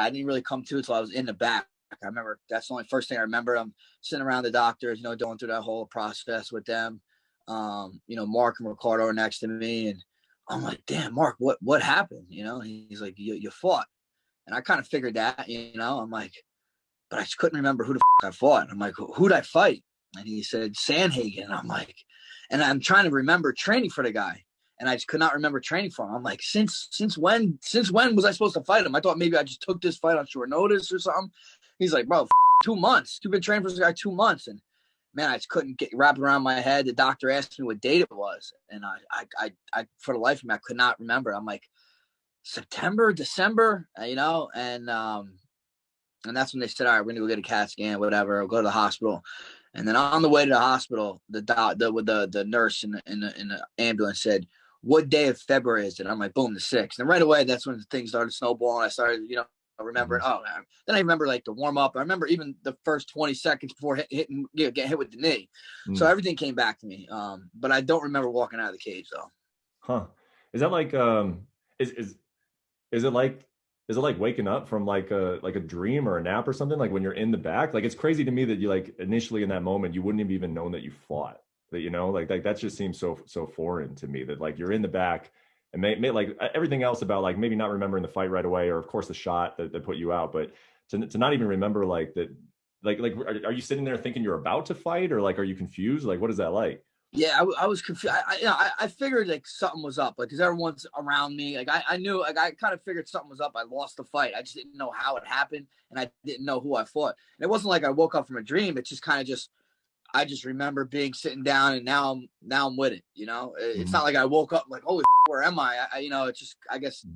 I didn't really come to until I was in the back. I remember that's the only first thing I remember. I'm sitting around the doctors, going through that whole process with them. Mark and Ricardo are next to me, and I'm like, damn, Mark, what happened? He's like, you fought. And I kind of figured that, I'm like, but I just couldn't remember who the I fought. I'm like, who'd I fight? And he said, Sandhagen. And I'm like, and I'm trying to remember training for the guy. And I just could not remember training for him. I'm like, since when was I supposed to fight him? I thought maybe I just took this fight on short notice or something. He's like, bro, 2 months. You've been training for this guy 2 months. And man, I just couldn't wrap it around my head. The doctor asked me what date it was. And I for the life of me, I could not remember. I'm like, September, December, and that's when they said, all right, we're gonna go get a CAT scan, whatever. I'll go to the hospital. And then on the way to the hospital, the nurse in the ambulance said, what day of February is it? I'm like, boom, the 6th. And right away, that's when things started snowballing. I started, remembering, then I remember like the warm up. I remember even the first 20 seconds before getting hit with the knee. So everything came back to me. But I don't remember walking out of the cage though. Huh. Is that like, is it like waking up from like a dream or a nap or something? Like when you're in the back, like it's crazy to me that you like initially in that moment, you wouldn't have even known that you fought. That, like that just seems so foreign to me that like you're in the back and may like everything else about like maybe not remembering the fight right away, or of course the shot that put you out, but to not even remember like that, like are you sitting there thinking you're about to fight, or like are you confused? Like what is that like? Yeah, I was confused. I figured like something was up, like because everyone's around me. Like I knew, like I kind of figured something was up. I lost the fight. I just didn't know how it happened, and I didn't know who I fought. And it wasn't like I woke up from a dream. It's just kind of I just remember sitting down, and now I'm with it. It's not like I woke up like, holy, where am I? It's just, I guess,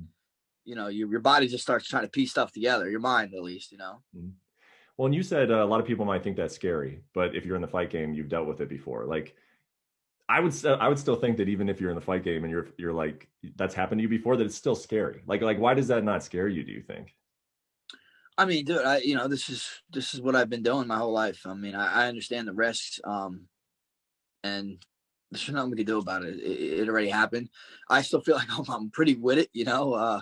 your body just starts trying to piece stuff together. Your mind, at least, Well, and you said a lot of people might think that's scary, but if you're in the fight game, you've dealt with it before. Like, I would still think that even if you're in the fight game and you're like that's happened to you before, that it's still scary. Like why does that not scare you? Do you think? I mean, dude, this is what I've been doing my whole life. I mean, I understand the risks, and there's nothing we can do about it. It already happened. I still feel like I'm pretty with it, and a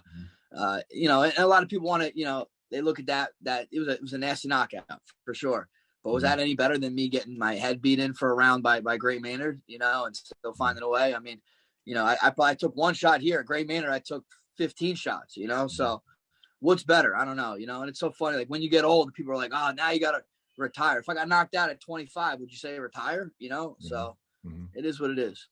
lot of people want to, they look at that it was a nasty knockout for sure. But was that any better than me getting my head beat in for a round by Gray Maynard, and still finding a way? I mean, I took one shot here at Gray Maynard. I took 15 shots, so what's better? I don't know, and it's so funny. Like when you get old, people are like, oh, now you got to retire. If I got knocked out at 25, would you say retire? So it is what it is.